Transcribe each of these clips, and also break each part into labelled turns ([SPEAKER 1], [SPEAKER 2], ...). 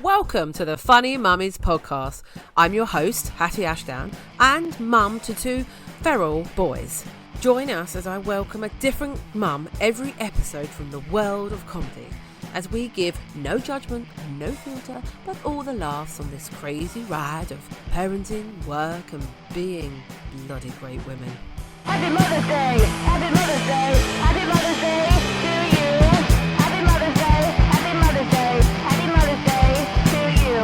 [SPEAKER 1] Welcome to the Funny Mummies podcast. I'm your host, Hatty Ashdown, and mum to two feral boys. Join us as I welcome a different mum every episode from the world of comedy, as we give no judgment, no filter, but all the laughs on this crazy ride of parenting, work, and being bloody great women.
[SPEAKER 2] Happy Mother's Day! Happy Mother's Day! Happy Mother's Day to you! Happy Mother's Day! Happy Mother's Day! Happy Mother's Day to you!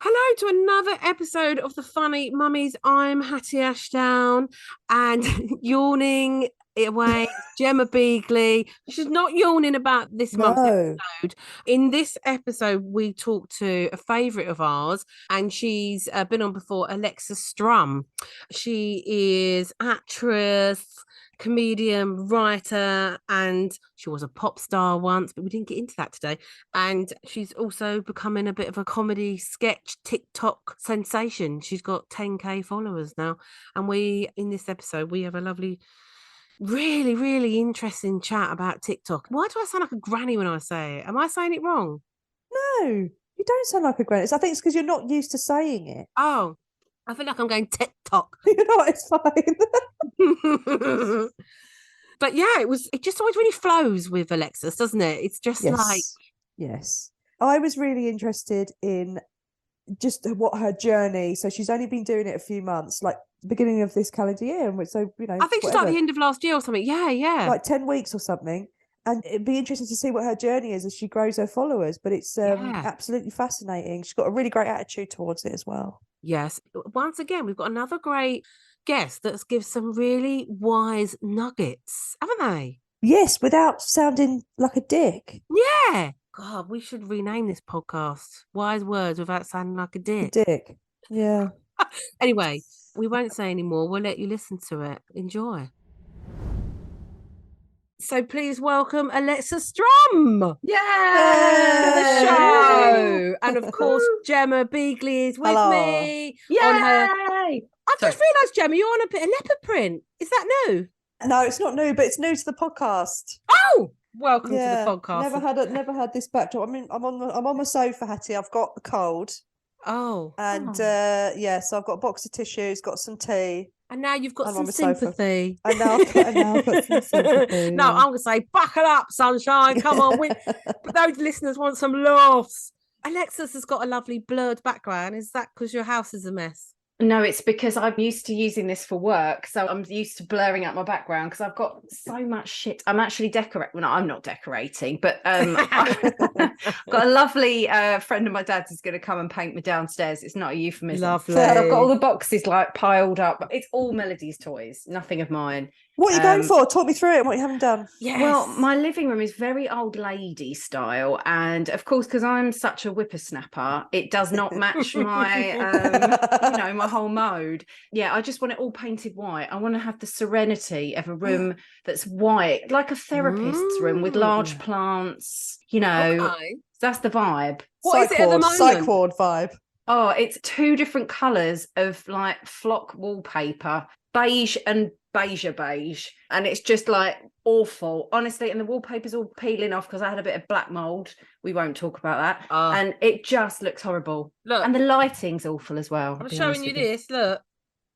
[SPEAKER 1] Hello to another episode of the Funny Mummies. I'm Hatty Ashdown, and yawning away, Gemma Beagley. She's not yawning about this month's episode. In this episode, we talked to a favourite of ours, and she's been on before, Alexis Strum. She is actress, comedian, writer, and she was a pop star once, but we didn't get into that today. And she's also becoming a bit of a comedy sketch TikTok sensation. She's got 10k followers now, and in this episode we have a lovely, really interesting chat about TikTok. Why do I sound like a granny when I say it? Am I saying it wrong?
[SPEAKER 3] No, you don't sound like a granny. I think it's because you're not used to saying it.
[SPEAKER 1] Oh, I feel like I'm going TikTok.
[SPEAKER 3] You know, it's fine.
[SPEAKER 1] But yeah, it just always really flows with Alexis, doesn't it? It's just
[SPEAKER 3] Yes. I was really interested in just what her journey. So she's only been doing it a few months, like the beginning of this calendar year, and so
[SPEAKER 1] I think she's like the end of last year or something. Yeah,
[SPEAKER 3] like 10 weeks or something. And it'd be interesting to see what her journey is as she grows her followers. But it's absolutely fascinating. She's got a really great attitude towards it as well.
[SPEAKER 1] Yes. Once again, we've got another great guest that gives some really wise nuggets, haven't they?
[SPEAKER 3] Yes, without sounding like a dick.
[SPEAKER 1] Yeah. God, we should rename this podcast Wise Words Without Sounding Like a Dick.
[SPEAKER 3] Dick. Yeah.
[SPEAKER 1] Anyway, we won't say any more. We'll let you listen to it. Enjoy. So please welcome Alexis Strum.
[SPEAKER 4] Yay!
[SPEAKER 1] To the show. And of course, Gemma Beagley is with me.
[SPEAKER 4] Yay!
[SPEAKER 1] On her... I've just realised, Gemma, you're on a bit of leopard print. Is that new?
[SPEAKER 3] No, it's not new, but it's new to the podcast.
[SPEAKER 1] Oh, welcome to the podcast.
[SPEAKER 3] Never had this backdrop. I mean, I'm on my sofa, Hattie. I've got the cold.
[SPEAKER 1] Oh.
[SPEAKER 3] And so I've got a box of tissues, got some tea.
[SPEAKER 1] And now you've got some sympathy.
[SPEAKER 3] And now I've got some sympathy.
[SPEAKER 1] No, I'm going to say, buckle up, sunshine. Come on. But those listeners want some laughs. Alexis has got a lovely blurred background. Is that because your house is a mess?
[SPEAKER 4] No, it's because I'm used to using this for work. So I'm used to blurring out my background because I've got so much shit. I'm actually decorating. Well, no, I'm not decorating, but I've got a lovely friend of my dad's who's going to come and paint me downstairs. It's not a euphemism.
[SPEAKER 1] Lovely.
[SPEAKER 4] So I've got all the boxes like piled up. It's all Melody's toys, nothing of mine.
[SPEAKER 3] What are you going for? Talk me through it and what you haven't done.
[SPEAKER 1] Yes.
[SPEAKER 4] Well, my living room is very old lady style. And of course, because I'm such a whippersnapper, it does not match my, my whole mode. Yeah, I just want it all painted white. I want to have the serenity of a room that's white, like a therapist's room with large plants,
[SPEAKER 1] Okay.
[SPEAKER 4] That's the vibe.
[SPEAKER 1] What is it at the moment?
[SPEAKER 3] Psych ward vibe.
[SPEAKER 4] Oh, it's two different colours of like flock wallpaper, beige and beige, and it's just like awful, honestly. And the wallpaper's all peeling off because I had a bit of black mold. We won't talk about that. And it just looks horrible.
[SPEAKER 1] Look,
[SPEAKER 4] and the lighting's awful as well.
[SPEAKER 1] I'm showing you this. Look,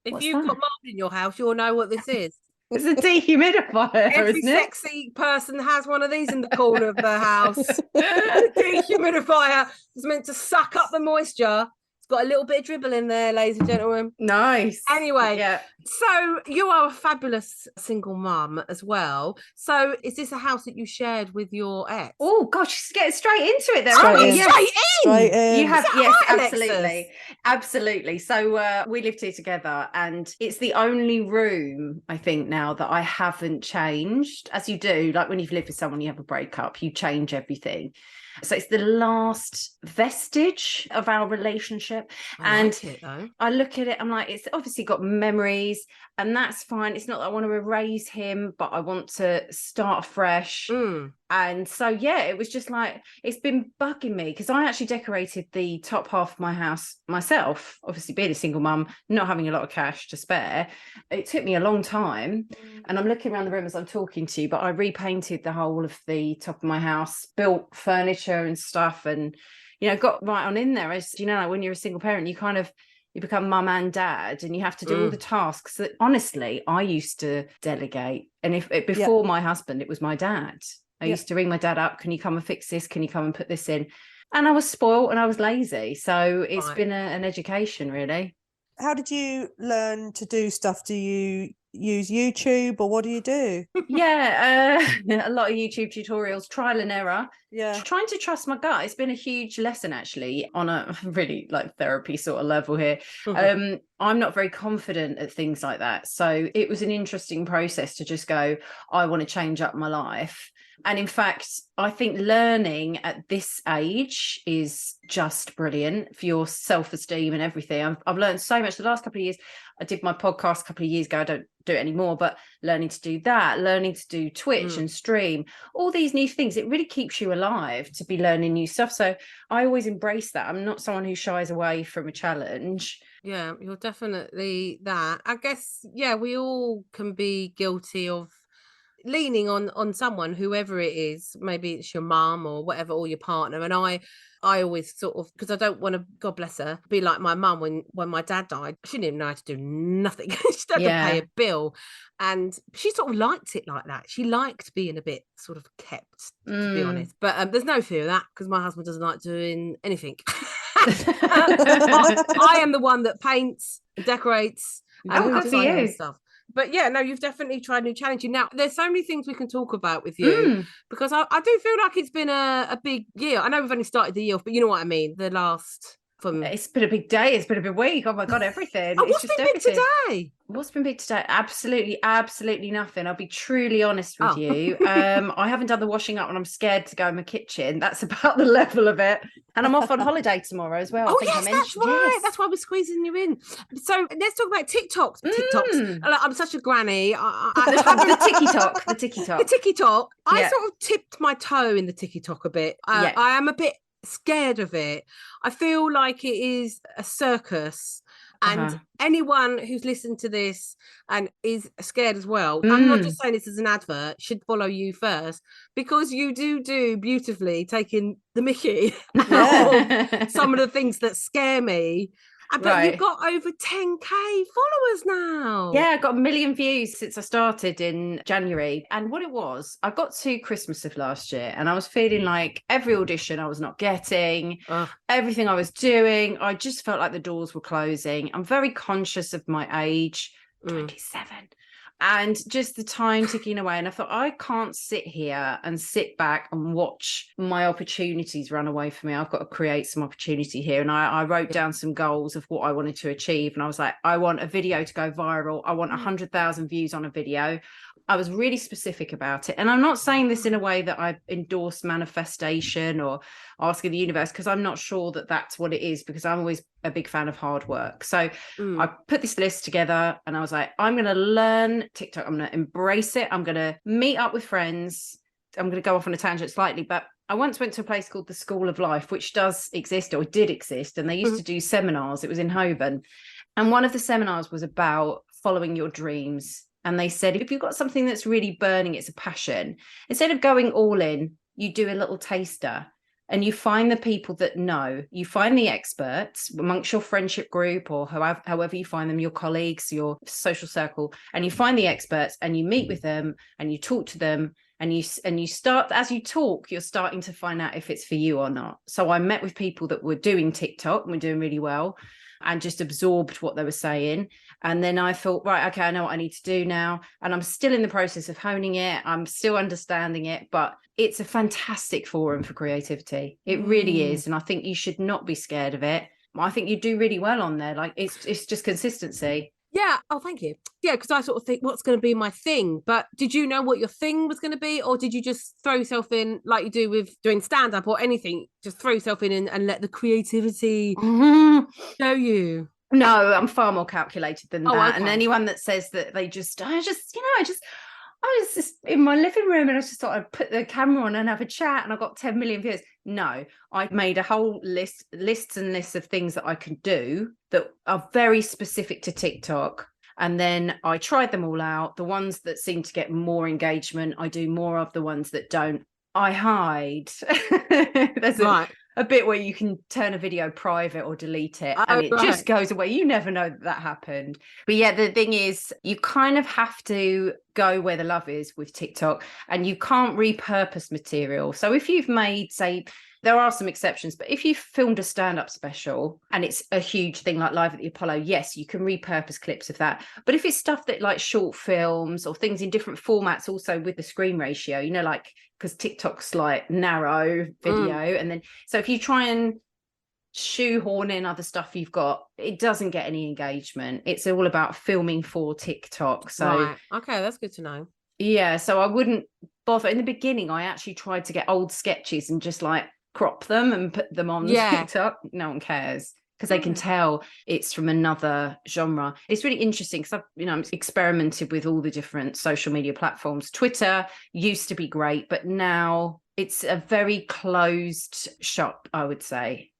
[SPEAKER 1] if you've got mold in your house, you'll know what this is.
[SPEAKER 4] It's a dehumidifier.
[SPEAKER 1] Every
[SPEAKER 4] isn't it?
[SPEAKER 1] sexy person has one of these in the corner of their house. A dehumidifier is meant to suck up the moisture. It's got a little bit of dribble in there, ladies and gentlemen.
[SPEAKER 4] Nice.
[SPEAKER 1] Anyway,
[SPEAKER 4] yeah.
[SPEAKER 1] So you are a fabulous single mum as well. So is this a house that you shared with your ex?
[SPEAKER 4] Oh gosh, she's getting straight into it there,
[SPEAKER 3] Straight
[SPEAKER 4] aren't you?
[SPEAKER 3] in.
[SPEAKER 4] Yes.
[SPEAKER 3] Straight in.
[SPEAKER 4] You have,
[SPEAKER 1] Is that
[SPEAKER 4] yes,
[SPEAKER 1] right, Alexis?
[SPEAKER 4] absolutely. So we lived here together, and it's the only room I think now that I haven't changed. As you do, like when you've lived with someone, you have a breakup, you change everything. So it's the last vestige of our relationship.
[SPEAKER 1] I like it, though.
[SPEAKER 4] I look at it, I'm like, it's obviously got memories, and that's fine. It's not that I want to erase him, but I want to start fresh. And so, yeah, it was just like, it's been bugging me because I actually decorated the top half of my house myself, obviously being a single mum, not having a lot of cash to spare. It took me a long time. And I'm looking around the room as I'm talking to you, but I repainted the whole of the top of my house, built furniture and stuff. And you know, got right on in there. As you know, like when you're a single parent, you become mum and dad, and you have to do all the tasks that honestly I used to delegate. And before my husband, it was my dad. I used to ring my dad up, can you come and fix this? Can you come and put this in? And I was spoiled and I was lazy. So it's been an education, really.
[SPEAKER 3] How did you learn to do stuff? Do you use YouTube, or what do you do?
[SPEAKER 4] A lot of YouTube tutorials, trial and error.
[SPEAKER 3] Yeah.
[SPEAKER 4] Trying to trust my gut. It's been a huge lesson, actually, on a really like therapy sort of level here. I'm not very confident at things like that. So it was an interesting process to just go, I want to change up my life. And in fact, I think learning at this age is just brilliant for your self-esteem and everything. I've learned so much the last couple of years. I did my podcast a couple of years ago. I don't do it anymore, but learning to do that, learning to do Twitch and stream, all these new things, it really keeps you alive to be learning new stuff. So I always embrace that. I'm not someone who shies away from a challenge.
[SPEAKER 1] Yeah, you're definitely that. I guess, yeah, we all can be guilty of leaning on someone, whoever it is. Maybe it's your mum or whatever, or your partner. And I always sort of, because I don't want to, God bless her, be like my mum when my dad died. She didn't even know how to do nothing. She didn't have to pay a bill, and she sort of liked it like that. She liked being a bit sort of kept, to be honest. But there's no fear of that, because my husband doesn't like doing anything. I am the one that paints, decorates, and stuff. But yeah, no, you've definitely tried new challenges. Now, there's so many things we can talk about with you, because I do feel like it's been a big year. I know we've only started the year off, but you know what I mean? The last... It's
[SPEAKER 4] been a big day. It's been a big week. Oh my God, everything.
[SPEAKER 1] What's been big today?
[SPEAKER 4] What's been big today? Absolutely nothing. I'll be truly honest with you. I haven't done the washing up, and I'm scared to go in my kitchen. That's about the level of it. And I'm off on holiday tomorrow as well.
[SPEAKER 1] Yes, that's right. Yes. That's why we're squeezing you in. So let's talk about TikToks. I'm such a granny.
[SPEAKER 4] The TikTok. The
[SPEAKER 1] TikTok. I sort of tipped my toe in the TikTok a bit. I am a bit scared of it. I feel like it is a circus, and anyone who's listened to this and is scared as well, I'm not just saying this as an advert, should follow you first, because you do beautifully taking the mickey of some of the things that scare me. But you've got over 10k followers now. Yeah,
[SPEAKER 4] I got 1 million views since I started in January. And what it was, I got to Christmas of last year, and I was feeling like every audition I was not getting, everything I was doing, I just felt like the doors were closing. I'm very conscious of my age, 27. And just the time ticking away. And I thought, I can't sit here and sit back and watch my opportunities run away from me. I've got to create some opportunity here. And I wrote down some goals of what I wanted to achieve. And I was like, I want a video to go viral. I want 100,000 views on a video. I was really specific about it. And I'm not saying this in a way that I endorse manifestation or asking the universe, because I'm not sure that that's what it is, because I'm always a big fan of hard work. So I put this list together, and I was like, I'm going to learn TikTok. I'm going to embrace it. I'm going to meet up with friends. I'm going to go off on a tangent slightly, but I once went to a place called the School of Life, which does exist, or did exist. And they used to do seminars. It was in Holborn. And one of the seminars was about following your dreams. And they said, if you've got something that's really burning, it's a passion, instead of going all in, you do a little taster, and you find the people that know, you find the experts amongst your friendship group, or however you find them, your colleagues, your social circle, and you find the experts and you meet with them and you talk to them, and you start, as you talk, you're starting to find out if it's for you or not. So I met with people that were doing TikTok and were doing really well, and just absorbed what they were saying. And then I thought, right, okay, I know what I need to do now. And I'm still in the process of honing it. I'm still understanding it, but it's a fantastic forum for creativity. It really is. And I think you should not be scared of it. I think you do really well on there. Like it's just consistency.
[SPEAKER 1] Yeah. Oh, thank you. Yeah, because I sort of think, what's going to be my thing? But did you know what your thing was going to be? Or did you just throw yourself in, like you do with doing stand-up or anything, just throw yourself in and let the creativity show you?
[SPEAKER 4] No, I'm far more calculated than that.
[SPEAKER 1] Okay.
[SPEAKER 4] And anyone that says that I was just in my living room, and I just thought I'd put the camera on and have a chat, and I got 10 million views. No, I made a whole lists and lists of things that I could do that are very specific to TikTok. And then I tried them all out. The ones that seem to get more engagement, I do more of. The ones that don't, I hide. a bit where you can turn a video private or delete it,
[SPEAKER 1] Oh,
[SPEAKER 4] and it just
[SPEAKER 1] right.
[SPEAKER 4] goes away. You never know that happened. But yeah, the thing is, you kind of have to go where the love is with TikTok, and you can't repurpose material. So if you've made, say, there are some exceptions, but if you filmed a stand-up special and it's a huge thing like Live at the Apollo, yes, you can repurpose clips of that. But if it's stuff that like short films or things in different formats, also with the screen ratio, you know, like, because TikTok's like narrow video. And then, so if you try and shoehorn in other stuff you've got, it doesn't get any engagement. It's all about filming for TikTok. So,
[SPEAKER 1] right. Okay, that's good to know.
[SPEAKER 4] Yeah, so I wouldn't bother. In the beginning, I actually tried to get old sketches and just like crop them and put them on TikTok. No one cares because they can tell it's from another genre. It's really interesting because I've experimented with all the different social media platforms. Twitter used to be great, but now it's a very closed shop, I would say.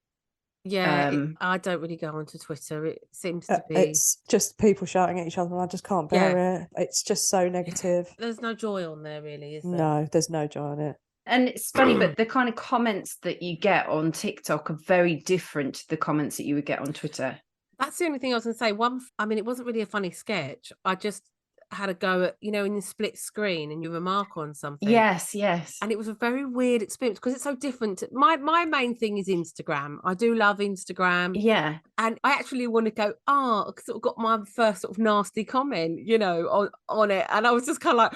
[SPEAKER 1] Yeah, I don't really go onto Twitter. It seems to be...
[SPEAKER 3] It's just people shouting at each other and I just can't bear it. It's just so negative.
[SPEAKER 1] There's no joy on there, really, is there?
[SPEAKER 3] No, there's no joy on it.
[SPEAKER 4] And it's funny, but the kind of comments that you get on TikTok are very different to the comments that you would get on Twitter.
[SPEAKER 1] That's the only thing I was going to say. It wasn't really a funny sketch. I just had a go at, in the split screen and you remark on something.
[SPEAKER 4] Yes.
[SPEAKER 1] And it was a very weird experience because it's so different. My main thing is Instagram. I do love Instagram.
[SPEAKER 4] Yeah.
[SPEAKER 1] And I actually want to go, I sort of got my first sort of nasty comment, on it. And I was just kind of like,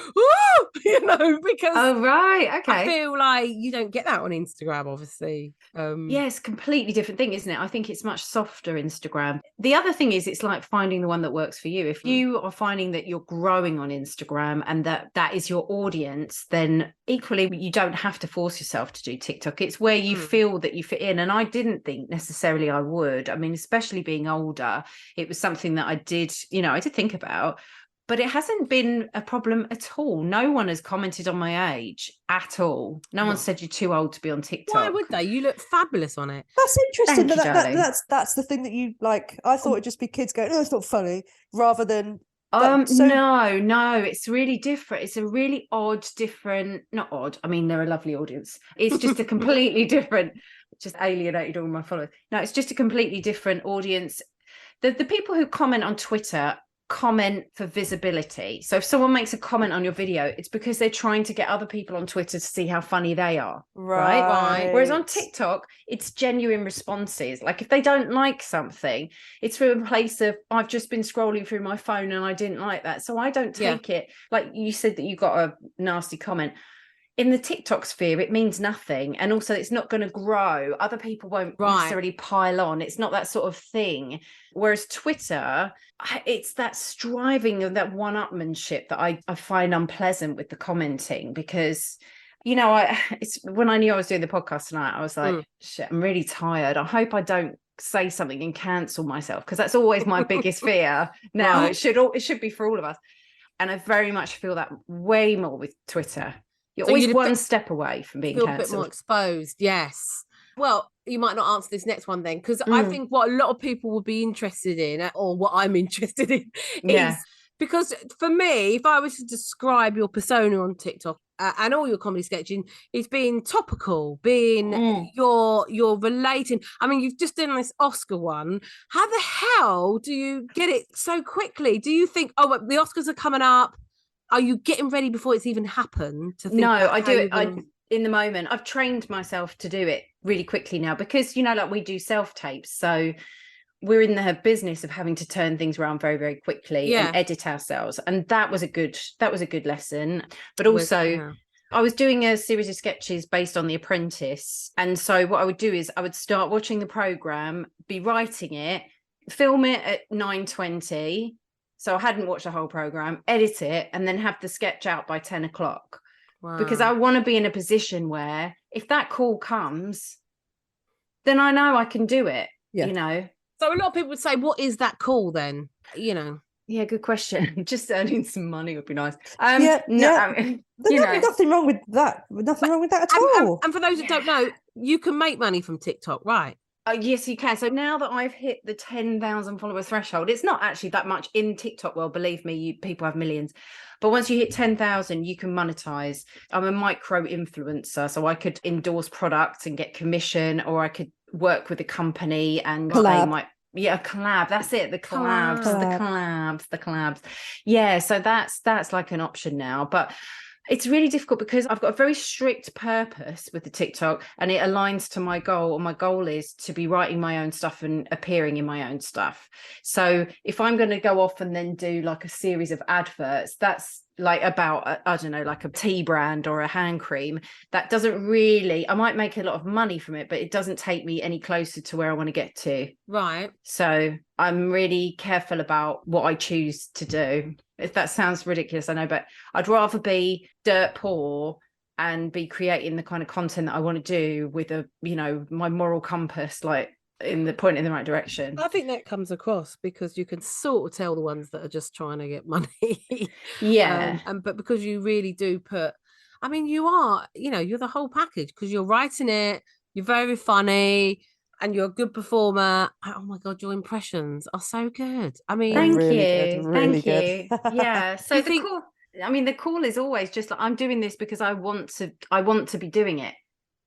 [SPEAKER 1] because...
[SPEAKER 4] Oh, right. Okay.
[SPEAKER 1] I feel like you don't get that on Instagram, obviously.
[SPEAKER 4] Yeah, it's a completely different thing, isn't it? I think it's much softer Instagram. The other thing is it's like finding the one that works for you. If you are finding that you're growing on Instagram and that is your audience, then equally you don't have to force yourself to do TikTok. It's where you feel that you fit in. And I didn't think necessarily I would. I mean, especially being older, it was something that I did think about. But it hasn't been a problem at all. No one has commented on my age at all. No one said you're too old to be on TikTok.
[SPEAKER 1] Why would they? You look fabulous on it.
[SPEAKER 3] That's interesting.
[SPEAKER 4] Thank you,
[SPEAKER 3] That's the thing that you like. I thought it'd just be kids going, "Oh, it's not funny," rather than.
[SPEAKER 4] No, it's really different. It's a really odd, different. Not odd. I mean, they're a lovely audience. It's just a completely different. Just alienated all my followers. No, it's just a completely different audience. The people who comment on Twitter comment for visibility. So if someone makes a comment on your video, it's because they're trying to get other people on Twitter to see how funny they are. Right. Whereas on TikTok, it's genuine responses. Like if they don't like something, it's from a place of, I've just been scrolling through my phone and I didn't like that. So I don't take it. Like you said that you got a nasty comment. In the TikTok sphere, it means nothing. And also it's not going to grow. Other people won't necessarily pile on. It's not that sort of thing. Whereas Twitter, it's that striving of that one-upmanship that I find unpleasant with the commenting because, it's when I knew I was doing the podcast tonight, I was like, shit, I'm really tired. I hope I don't say something and cancel myself because that's always my biggest fear. Now it should be for all of us. And I very much feel that way more with Twitter. You're always one step away from being cancelled.
[SPEAKER 1] A bit more exposed, yes. Well, you might not answer this next one then, because I think what a lot of people would be interested in, or what I'm interested in, is because for me, if I was to describe your persona on TikTok and all your comedy sketching, it's being topical, being you're relating. I mean, you've just done this Oscar one. How the hell do you get it so quickly? Do you think, the Oscars are coming up? Are you getting ready before it's even happened?
[SPEAKER 4] No, I do it in the moment. I've trained myself to do it really quickly now because, like we do self-tapes. So we're in the business of having to turn things around very, very quickly and edit ourselves. And that was a good lesson. But also I was doing a series of sketches based on The Apprentice. And so what I would do is I would start watching the programme, be writing it, film it at 9:20. So I hadn't watched the whole programme, edit it, and then have the sketch out by 10 o'clock. Wow. Because I want to be in a position where if that call comes, then I know I can do it,
[SPEAKER 1] So a lot of people would say, what is that call then?
[SPEAKER 4] Yeah, good question. Just earning some money would be nice.
[SPEAKER 3] There's nothing wrong with that. Nothing wrong with that at all.
[SPEAKER 1] And for those that don't know, you can make money from TikTok, right?
[SPEAKER 4] Yes, you can. So now that I've hit the 10,000 follower threshold, it's not actually that much in TikTok world. Believe me, people have millions. But once you hit 10,000, you can monetize. I'm a micro influencer, so I could endorse products and get commission, or I could work with a company and
[SPEAKER 3] Collab.
[SPEAKER 4] they might. Yeah, a collab. That's it. The collabs,
[SPEAKER 3] Collab.
[SPEAKER 4] the collabs. Yeah, so that's like an option now. But it's really difficult because I've got a very strict purpose with the TikTok, and it aligns to my goal. And my goal is to be writing my own stuff and appearing in my own stuff. So if I'm going to go off and then do like a series of adverts, that's like about, I don't know, like a tea brand or a hand cream, that doesn't really, I might make a lot of money from it, but it doesn't take me any closer to where I want to get to.
[SPEAKER 1] Right.
[SPEAKER 4] So I'm really careful about what I choose to do. If that sounds ridiculous, I know, but I'd rather be dirt poor and be creating the kind of content that I want to do with a, you know, my moral compass, like in the point in the right direction.
[SPEAKER 1] I think that comes across because you can sort of tell the ones that are just trying to get money.
[SPEAKER 4] Yeah.
[SPEAKER 1] But because you really do put, I mean, you are, you know, you're the whole package because you're writing it, you're very funny, and you're a good performer. Oh my God, your impressions are so good. I mean,
[SPEAKER 4] Thank
[SPEAKER 3] really
[SPEAKER 4] you.
[SPEAKER 3] good, really
[SPEAKER 4] Thank you. Yeah. So
[SPEAKER 1] You
[SPEAKER 4] the
[SPEAKER 1] think-
[SPEAKER 4] call, I mean, the call is always just like, I'm doing this because I want to be doing it.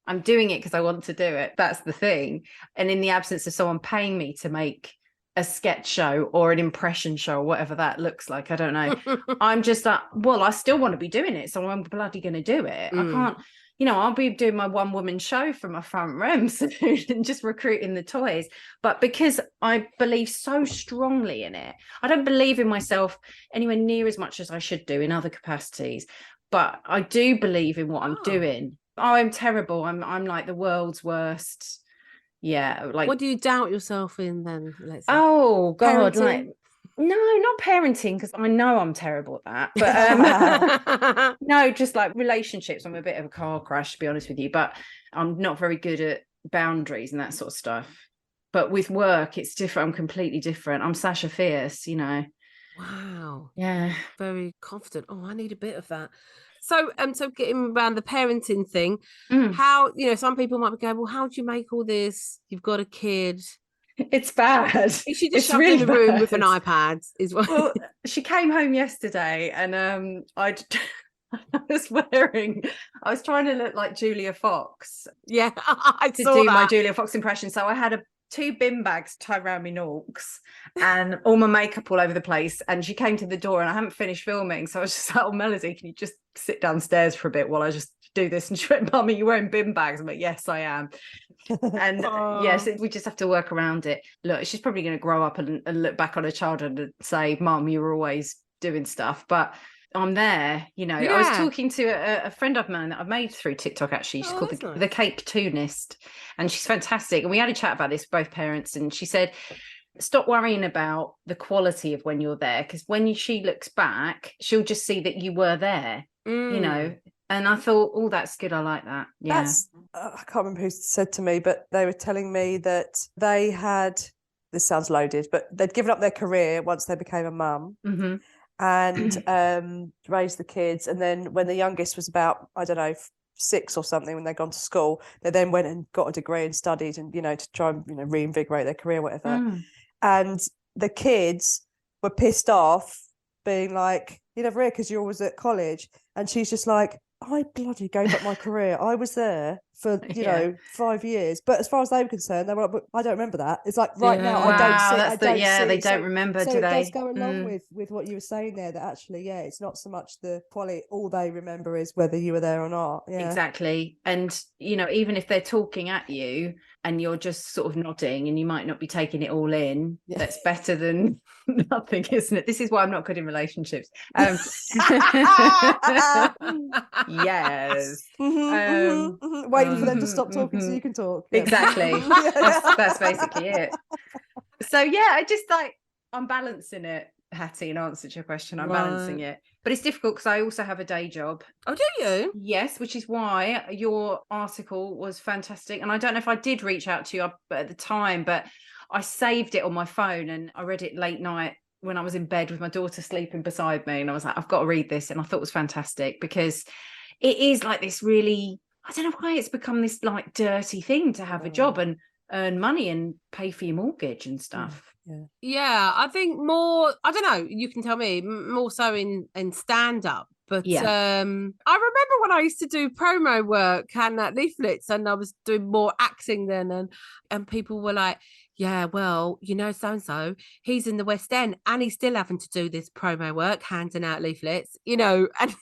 [SPEAKER 4] I'm doing it because I want to do it. That's the thing. And in the absence of someone paying me to make a sketch show or an impression show or whatever that looks like, I don't know. I'm just like, well, I still want to be doing it, so I'm bloody going to do it. I can't, you know, I'll be doing my one woman show from my front room soon and just recruiting the toys. But because I believe so strongly in it, I don't believe in myself anywhere near as much as I should do in other capacities. But I do believe in what I'm doing. Oh, I'm terrible. I'm like the world's worst. Yeah. Like,
[SPEAKER 1] what do you doubt yourself in then? Let's say?
[SPEAKER 4] oh God,
[SPEAKER 1] Parenting?
[SPEAKER 4] like, no, not parenting, because I know I'm terrible at that. But no, just like relationships. I'm a bit of a car crash, to be honest with you, but I'm not very good at boundaries and that sort of stuff. But with work, it's different. I'm completely different. I'm Sasha Fierce, you know.
[SPEAKER 1] Wow.
[SPEAKER 4] Yeah.
[SPEAKER 1] Very confident. Oh, I need a bit of that. So getting around the parenting thing, how, you know, some people might be going, well, how do you make all this? You've got a kid.
[SPEAKER 4] It's bad.
[SPEAKER 1] Is she just shoved in the room with an iPad? Is what?
[SPEAKER 4] Well, she came home yesterday, and I was trying to look like Julia Fox.
[SPEAKER 1] Yeah, I
[SPEAKER 4] to
[SPEAKER 1] saw
[SPEAKER 4] do
[SPEAKER 1] that.
[SPEAKER 4] my Julia Fox impression. So I had two bin bags tied around me norks and all my makeup all over the place. And she came to the door and I hadn't finished filming. So I was just like, oh, Melody, can you just sit downstairs for a bit while I just do this? And she went, Mummy, you're wearing bin bags. I'm like, yes, I am. And yes, we just have to work around it. Look, she's probably going to grow up and look back on her childhood and say, Mum, you were always doing stuff. But I'm there, you know.
[SPEAKER 1] Yeah.
[SPEAKER 4] I was talking to a friend of mine that I've made through TikTok, actually. She's called the Cake Tunist, and she's fantastic. And we had a chat about this, both parents, and she said, stop worrying about the quality of when you're there, because when she looks back, she'll just see that you were there, you know. And I thought, oh, that's good. I like that. Yeah.
[SPEAKER 3] I can't remember who said to me, but they were telling me that they had, this sounds loaded, but they'd given up their career once they became a mum.
[SPEAKER 4] Mm-hmm.
[SPEAKER 3] And raised the kids, and then when the youngest was about, I don't know, 6 or something, when they'd gone to school, they then went and got a degree and studied, and, you know, to try and, you know, reinvigorate their career, whatever. And the kids were pissed off, being like, you're never here because you're always at college. And she's just like, I bloody gave up my career. I was there for, you know, 5 years. But as far as they were concerned, they were like, but I don't remember that. It's like right now, I don't see.
[SPEAKER 4] They don't remember,
[SPEAKER 3] so
[SPEAKER 4] do they?
[SPEAKER 3] It does go along with what you were saying there, that actually, yeah, it's not so much the quality. All they remember is whether you were there or not. Yeah.
[SPEAKER 4] Exactly. And, you know, even if they're talking at you and you're just sort of nodding and you might not be taking it all in, that's better than nothing, isn't it? This is why I'm not good in relationships. Yes.
[SPEAKER 3] Waiting for them to stop talking so you can talk. Yeah.
[SPEAKER 4] Exactly. That's basically it. So yeah, I just like, I'm balancing it, Hattie, in answer to your question. I'm balancing it. But it's difficult because I also have a day job.
[SPEAKER 1] Oh, do you?
[SPEAKER 4] Yes, which is why your article was fantastic. And I don't know if I did reach out to you at the time, but I saved it on my phone and I read it late night when I was in bed with my daughter sleeping beside me. And I was like, I've got to read this. And I thought it was fantastic because it is like this really, I don't know why it's become this like dirty thing to have a job. And earn money and pay for your mortgage and stuff.
[SPEAKER 1] Yeah, I think more, I don't know, you can tell me, more so in stand-up. But I remember when I used to do promo work and leaflets, and I was doing more acting then, and people were like, yeah, well, you know, so-and-so, he's in the West End and he's still having to do this promo work, handing out leaflets, you know, and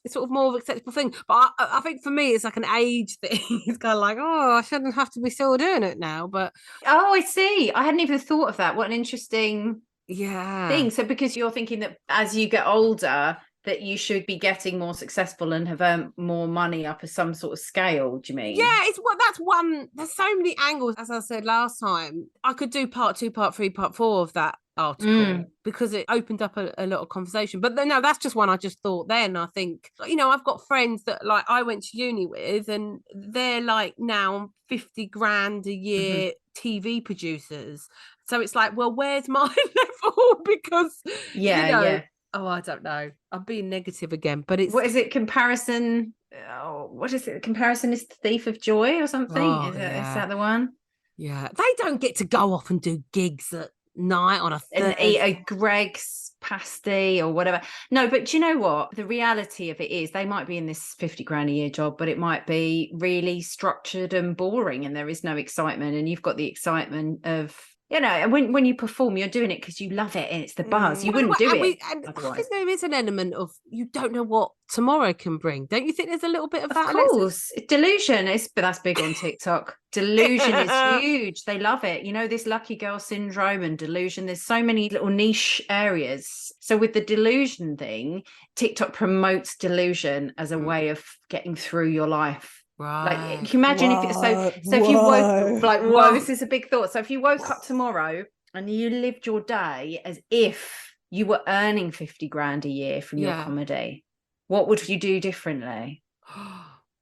[SPEAKER 1] it's sort of more of an acceptable thing. But I think for me, it's like an age thing. It's kind of like, oh, I shouldn't have to be still doing it now. But
[SPEAKER 4] oh, I see. I hadn't even thought of that. What an interesting thing. So because you're thinking that as you get older, that you should be getting more successful and have earned more money up as some sort of scale, do you mean?
[SPEAKER 1] Yeah, that's one. There's so many angles. As I said last time, I could do part 2, part 3, part 4 of that article because it opened up a lot of conversation. But no, that's just one I just thought then. I think, you know, I've got friends that like I went to uni with, and they're like now 50 grand a year TV producers. So it's like, well, where's my level? Because you know, oh, I don't know. I'm being negative again, but it's...
[SPEAKER 4] What is it? Comparison... Oh, what is it? Comparison is the thief of joy or something?
[SPEAKER 1] Oh,
[SPEAKER 4] is that the one?
[SPEAKER 1] Yeah. They don't get to go off and do gigs at night on a Thursday.
[SPEAKER 4] And eat a Greg's pasty or whatever. No, but do you know what? The reality of it is they might be in this 50 grand a year job, but it might be really structured and boring and there is no excitement. And you've got the excitement of... You know, and when you perform, you're doing it because you love it and it's the buzz. You wouldn't do it otherwise.
[SPEAKER 1] I think there is an element of you don't know what tomorrow can bring. Don't you think there's a little bit of that?
[SPEAKER 4] Of course. Delusion is, but that's big on TikTok. Delusion is huge. They love it. You know, this lucky girl syndrome and delusion. There's so many little niche areas. So with the delusion thing, TikTok promotes delusion as a way of getting through your life.
[SPEAKER 1] Right.
[SPEAKER 4] Like, can you imagine if if you woke like, whoa, this is a big thought. So if you woke up tomorrow and you lived your day as if you were earning 50 grand a year from your comedy, what would you do differently?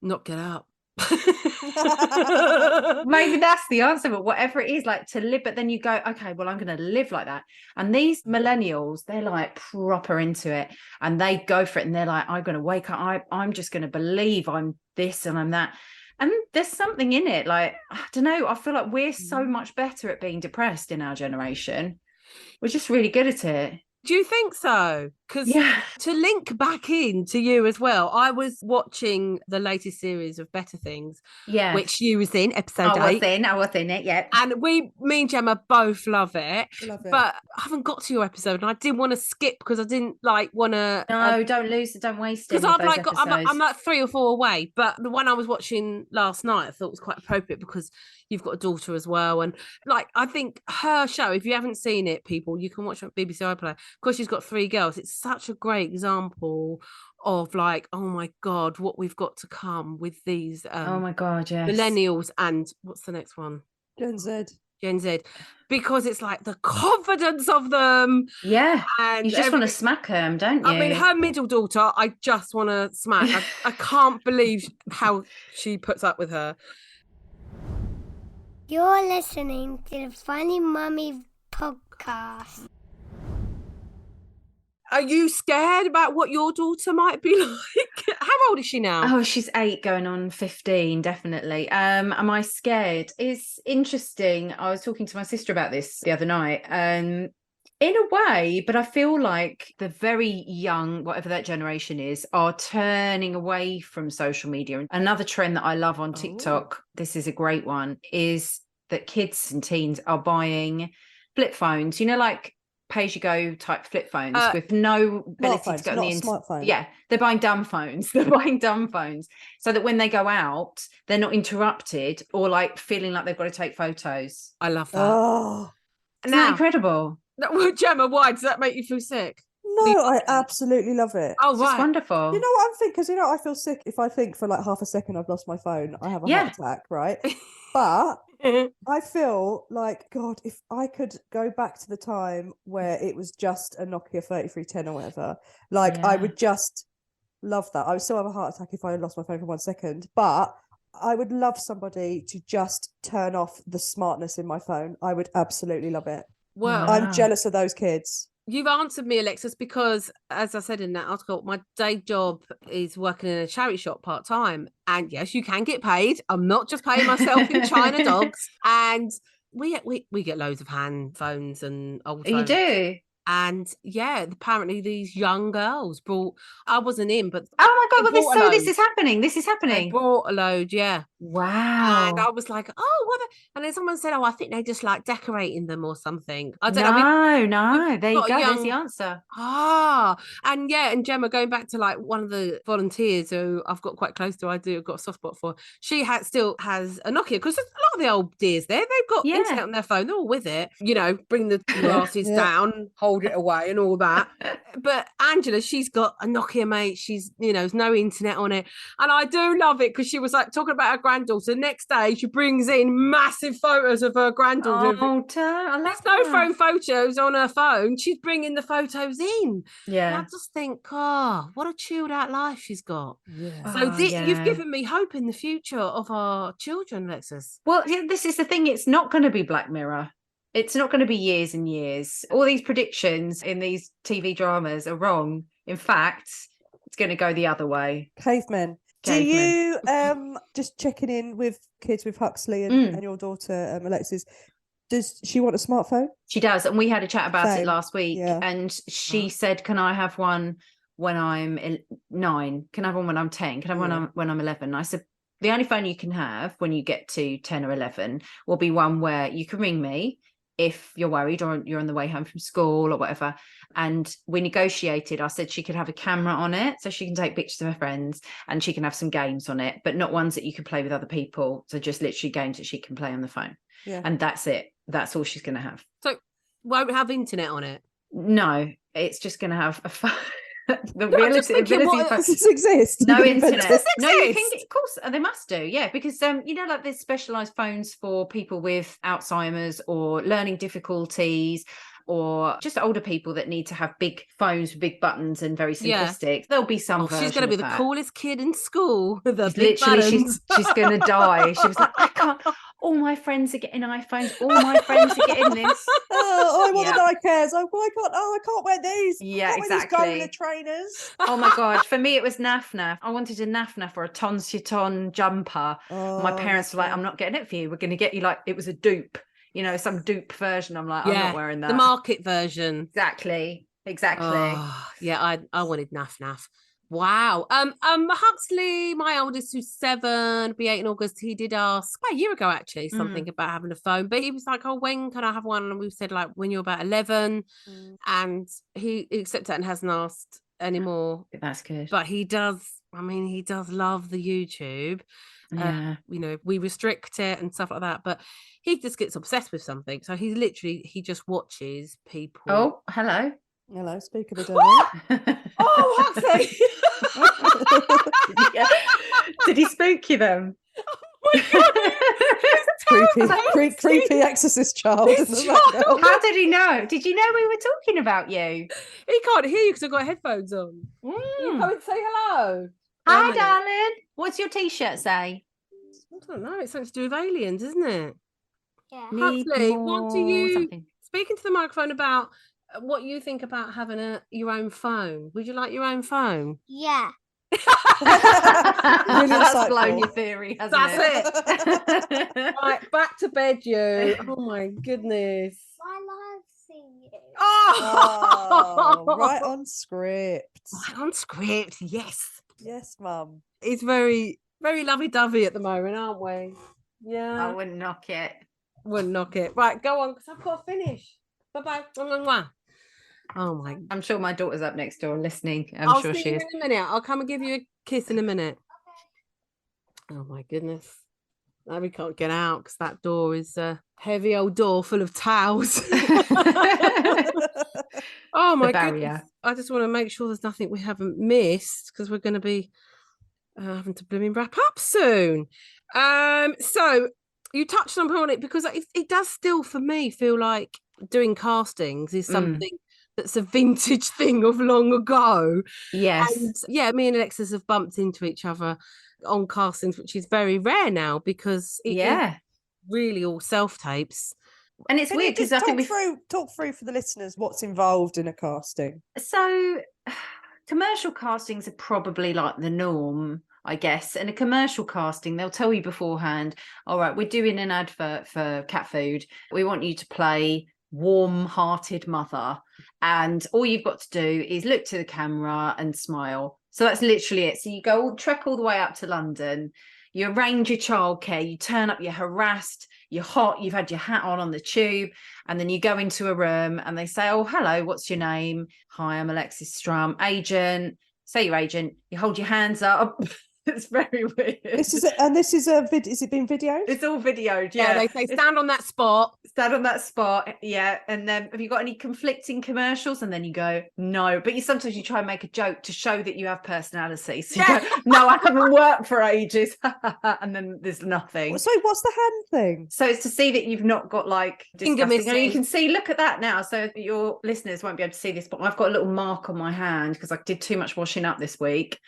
[SPEAKER 1] Not get up.
[SPEAKER 4] Maybe that's the answer, but whatever it is, like to live, but then you go, okay, well, I'm going to live like that. And these millennials, they're like proper into it and they go for it and they're like, I'm going to wake up, I'm just going to believe I'm this and I'm that. And there's something in it, like, I don't know, I feel like we're so much better at being depressed in our generation. We're just really good at it.
[SPEAKER 1] Do you think so? Because to link back in to you as well, I was watching the latest series of Better Things, which you was in, episode 8.
[SPEAKER 4] I was in it, yeah.
[SPEAKER 1] And me and Gemma both love it. But I haven't got to your episode, and I didn't want to skip because I didn't want to.
[SPEAKER 4] No, don't lose it, don't waste it.
[SPEAKER 1] Because I'm like 3 or 4 away. But the one I was watching last night, I thought was quite appropriate because you've got a daughter as well, and like I think her show, if you haven't seen it, people, you can watch it on BBC iPlayer. Of course, she's got 3 girls. It's such a great example of like, oh my God, what we've got to come with these
[SPEAKER 4] oh my God, yes,
[SPEAKER 1] millennials and what's the next one?
[SPEAKER 3] Gen Z.
[SPEAKER 1] Because it's like the confidence of them.
[SPEAKER 4] Yeah.
[SPEAKER 1] And
[SPEAKER 4] you just want to smack them, don't you?
[SPEAKER 1] I mean, her middle daughter, I just want to smack. I can't believe how she puts up with her.
[SPEAKER 5] You're listening to the Funny Mummy podcast.
[SPEAKER 1] Are you scared about what your daughter might be like? How old is she now?
[SPEAKER 4] Oh, she's 8 going on 15, definitely. Am I scared? It's interesting. I was talking to my sister about this the other night. In a way, but I feel like the very young, whatever that generation is, are turning away from social media. Another trend that I love on TikTok, this is a great one, is that kids and teens are buying flip phones, you know, like pay-as-you-go type flip phones with no ability to go on the internet. Yeah, they're buying dumb phones. They're buying dumb phones so that when they go out, they're not interrupted or like feeling like they've got to take photos.
[SPEAKER 1] I love that.
[SPEAKER 3] Oh,
[SPEAKER 4] isn't that incredible?
[SPEAKER 1] Gemma, why does that make you feel sick?
[SPEAKER 3] No, I absolutely love it.
[SPEAKER 1] Oh, right.
[SPEAKER 4] It's wonderful.
[SPEAKER 3] You know what I'm thinking? Because, you know, I feel sick if I think for like half a second I've lost my phone. I have a heart attack, right? But I feel like, God, if I could go back to the time where it was just a Nokia 3310 or whatever, like I would just love that. I would still have a heart attack if I lost my phone for 1 second, but I would love somebody to just turn off the smartness in my phone. I would absolutely love it.
[SPEAKER 1] Well,
[SPEAKER 3] I'm jealous of those kids.
[SPEAKER 1] You've answered me, Alexis, because as I said in that article, my day job is working in a charity shop part-time. And yes, you can get paid. I'm not just paying myself in China dogs. And we get loads of hand phones and old
[SPEAKER 4] You
[SPEAKER 1] phones.
[SPEAKER 4] do?
[SPEAKER 1] And yeah, apparently these young girls brought, I wasn't in, but
[SPEAKER 4] Oh my God,
[SPEAKER 1] they
[SPEAKER 4] well,
[SPEAKER 1] brought a load.
[SPEAKER 4] this is happening. This is
[SPEAKER 1] They
[SPEAKER 4] happening.
[SPEAKER 1] brought a load, yeah.
[SPEAKER 4] Wow.
[SPEAKER 1] And I was like, oh, what? And then someone said, oh, I think they just like decorating them or something. I don't know.
[SPEAKER 4] No. There you
[SPEAKER 1] got
[SPEAKER 4] go.
[SPEAKER 1] a
[SPEAKER 4] There's the
[SPEAKER 1] young-
[SPEAKER 4] answer.
[SPEAKER 1] And yeah, and Gemma, going back to like one of the volunteers who I've got quite close to, I've got a soft spot for. She still has a Nokia because there's a lot of the old dears there. They've got internet on their phone. They're all with it. You know, bring the glasses down, hold it away, and all that. But Angela, she's got a Nokia, mate. She's, there's no internet on it, and I do love it because she was like talking about her granddaughter. Next day, she brings in massive photos of her granddaughter.
[SPEAKER 4] Oh,
[SPEAKER 1] there's no phone photos on her phone. She's bringing the photos in.
[SPEAKER 4] Yeah.
[SPEAKER 1] And I just think, what a chilled out life she's got.
[SPEAKER 3] Yeah.
[SPEAKER 1] So you've given me hope in the future of our children, Alexis.
[SPEAKER 4] Well, this is the thing. It's not going to be Black Mirror. It's not going to be years and years. All these predictions in these TV dramas are wrong. In fact, it's going to go the other way.
[SPEAKER 3] Cavemen. Do you just checking in with kids with Huxley and your daughter Alexis? Does she want a smartphone?
[SPEAKER 4] She does, and we had a chat about it last week.
[SPEAKER 3] Yeah.
[SPEAKER 4] And she said, "Can I have one when I'm 9? Can I have one when I'm 10? Can I have one when I'm 11?" And I said, "The only phone you can have when you get to 10 or 11 will be one where you can ring me if you're worried or you're on the way home from school or whatever." And we negotiated. I said she could have a camera on it so she can take pictures of her friends, and she can have some games on it, but not ones that you can play with other people. So just literally games that she can play on the phone.
[SPEAKER 3] Yeah.
[SPEAKER 4] And that's it. That's all she's going to have.
[SPEAKER 1] So won't have internet on it?
[SPEAKER 4] No, it's just going to have a phone.
[SPEAKER 3] Does this exist?
[SPEAKER 4] No internet.
[SPEAKER 1] Does
[SPEAKER 4] No, you can get, of course they must do, yeah, because like there's specialized phones for people with Alzheimer's or learning difficulties, or just older people that need to have big phones with big buttons and very simplistic. There'll be some version
[SPEAKER 1] she's going to be
[SPEAKER 4] of
[SPEAKER 1] the
[SPEAKER 4] that.
[SPEAKER 1] coolest kid in school with the
[SPEAKER 4] She's
[SPEAKER 1] big buttons.
[SPEAKER 4] she's going to die. She was like, I can't. All my friends are getting iPhones. All my friends are getting this.
[SPEAKER 3] I want the Nikes. I can't wear these.
[SPEAKER 4] Yeah,
[SPEAKER 3] exactly. Wear these trainers.
[SPEAKER 4] Oh my God. For me, it was Naf. I wanted a Naf or a Ton Chiton jumper. My parents were like, I'm not getting it for you. We're going to get you it was a dupe, some dupe version. I'm like, I'm not wearing that.
[SPEAKER 1] The market version.
[SPEAKER 4] Exactly.
[SPEAKER 1] I wanted Naf. Wow. Huxley, my oldest, who's 7, be 8 in August, he did ask about a year ago actually something about having a phone, but he was like, oh, when can I have one? And we said like when you're about 11, and he accepted that and hasn't asked anymore.
[SPEAKER 4] That's good.
[SPEAKER 1] But he does love the YouTube.
[SPEAKER 4] Yeah.
[SPEAKER 1] We restrict it and stuff like that, but he just gets obsessed with something. So he just watches people.
[SPEAKER 4] Oh, hello,
[SPEAKER 3] speak of the devil.
[SPEAKER 1] Oh, Huxley.
[SPEAKER 4] Did he spook you then?
[SPEAKER 3] creepy exorcist child.
[SPEAKER 4] How did he know? Did you know we were talking about you?
[SPEAKER 1] He can't hear you because I've got headphones on. You come and say hello.
[SPEAKER 4] Hi, darling. What's your t-shirt say?
[SPEAKER 1] I don't know. It's something to do with aliens, isn't it?
[SPEAKER 5] Yeah.
[SPEAKER 1] Huxley, what do you
[SPEAKER 4] something.
[SPEAKER 1] Speaking to the microphone about what you think about having your own phone? Would you like your own phone?
[SPEAKER 5] Yeah.
[SPEAKER 3] Really
[SPEAKER 4] That's
[SPEAKER 3] insightful.
[SPEAKER 4] blown your theory, hasn't
[SPEAKER 1] it? Right, back to bed, you. Oh my goodness.
[SPEAKER 5] I love seeing you.
[SPEAKER 3] Oh, right on script.
[SPEAKER 1] Right on script, yes.
[SPEAKER 3] Yes, Mum.
[SPEAKER 1] It's very, very lovey-dovey at the moment, aren't we? Yeah.
[SPEAKER 4] I wouldn't knock it.
[SPEAKER 1] Wouldn't knock it. Right, go on, because I've got to finish. Bye-bye. Oh my!
[SPEAKER 4] I'm sure my daughter's up next door listening.
[SPEAKER 1] I'll
[SPEAKER 4] sure
[SPEAKER 1] see
[SPEAKER 4] she
[SPEAKER 1] you
[SPEAKER 4] is.
[SPEAKER 1] in a minute. I'll come and give you a kiss in a minute. Oh my goodness! Now we can't get out because that door is a heavy old door full of towels. Oh my goodness! I just want to make sure there's nothing we haven't missed because we're going to be having to blooming wrap up soon. So you touched on it because it does still for me feel like doing castings is something that's a vintage thing of long ago.
[SPEAKER 4] Yes.
[SPEAKER 1] And yeah, me and Alexis have bumped into each other on castings, which is very rare now because it is really all self-tapes.
[SPEAKER 4] And it's
[SPEAKER 3] Can
[SPEAKER 4] weird
[SPEAKER 3] you
[SPEAKER 4] because
[SPEAKER 3] just
[SPEAKER 4] I think
[SPEAKER 3] talk through for the listeners what's involved in a casting.
[SPEAKER 4] so commercial castings are probably like the norm, I guess. And a commercial casting, they'll tell you beforehand, all right, we're doing an advert for cat food. We want you to play warm-hearted mother. And all you've got to do is look to the camera and smile. So that's literally it. So you trek all the way up to London, you arrange your childcare, you turn up, you're harassed, you're hot, you've had your hat on the tube, and then you go into a room and they say, oh, hello, what's your name? Hi, I'm Alexis Strum, agent. Say your agent, you hold your hands up. It's very weird.
[SPEAKER 3] Is it being videoed?
[SPEAKER 4] It's all videoed,
[SPEAKER 1] Yeah, they say stand on that spot.
[SPEAKER 4] Stand on that spot, yeah. And then have you got any conflicting commercials? And then you go, no. But sometimes you try and make a joke to show that you have personality. So you go, no, I haven't worked for ages. And then there's nothing.
[SPEAKER 3] So what's the hand thing?
[SPEAKER 4] So it's to see that you've not got like
[SPEAKER 1] Finger
[SPEAKER 4] disgusting.
[SPEAKER 1] missing.
[SPEAKER 4] You can see, look at that now. So your listeners won't be able to see this, but I've got a little mark on my hand because I did too much washing up this week.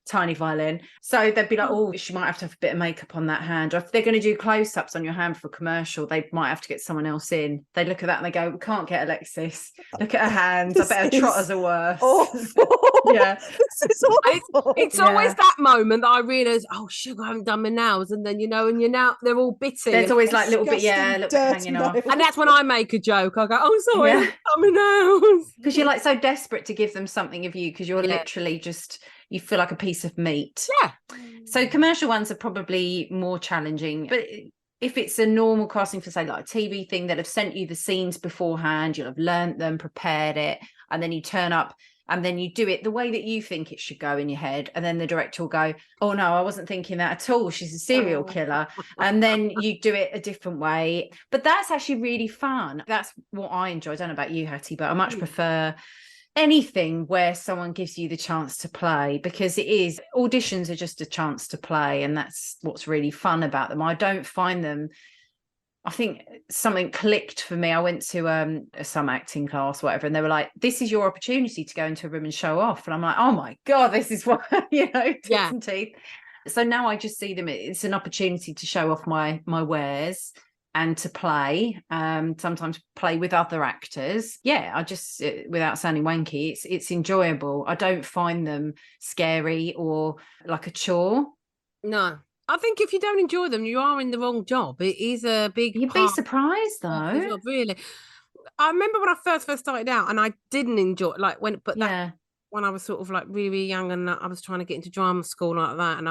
[SPEAKER 4] Tiny violin. So they'd be like, oh, she might have to have a bit of makeup on that hand. Or if they're going to do close-ups on your hand for a commercial, they might have to get someone else in. They look at that and they go, we can't get Alexis. Look at her hands. I bet her trotters are worse. Yeah.
[SPEAKER 3] This is awful.
[SPEAKER 1] It's always that moment that I realise, oh, sugar, I haven't done my nails. And then, and you're now, they're all bitty.
[SPEAKER 4] There's always like a little bit,
[SPEAKER 3] Disgusting,
[SPEAKER 4] a little bit
[SPEAKER 3] dirty
[SPEAKER 4] hanging off.
[SPEAKER 3] nails.
[SPEAKER 1] And that's when I make a joke. I go, oh, sorry,
[SPEAKER 4] Yeah.
[SPEAKER 1] I've done my nails.
[SPEAKER 4] Because you're like so desperate to give them something of you because you're literally just, you feel like a piece of meat.
[SPEAKER 1] Yeah.
[SPEAKER 4] So commercial ones are probably more challenging. But if it's a normal casting for, say, like a TV thing that have sent you the scenes beforehand, you'll have learnt them, prepared it, and then you turn up and then you do it the way that you think it should go in your head. And then the director will go, oh, no, I wasn't thinking that at all. She's a serial killer. And then you do it a different way. But that's actually really fun. That's what I enjoy. I don't know about you, Hattie, but I much prefer anything where someone gives you the chance to play, because auditions are just a chance to play, and that's what's really fun about them. I don't find them, I think something clicked for me. I went to some acting class, whatever, and they were like, this is your opportunity to go into a room and show off. And I'm like, oh my God, this is what, tits and teeth. So now I just see them, it's an opportunity to show off my wares and to play, sometimes play with other actors. Yeah, I just, without sounding wanky, it's enjoyable. I don't find them scary or like a chore.
[SPEAKER 1] No. I think if you don't enjoy them, you are in the wrong job. It is a big
[SPEAKER 4] You'd be surprised though.
[SPEAKER 1] Job, really. I remember when I first started out and I didn't enjoy when I was sort of like really, really young and I was trying to get into drama school like that, and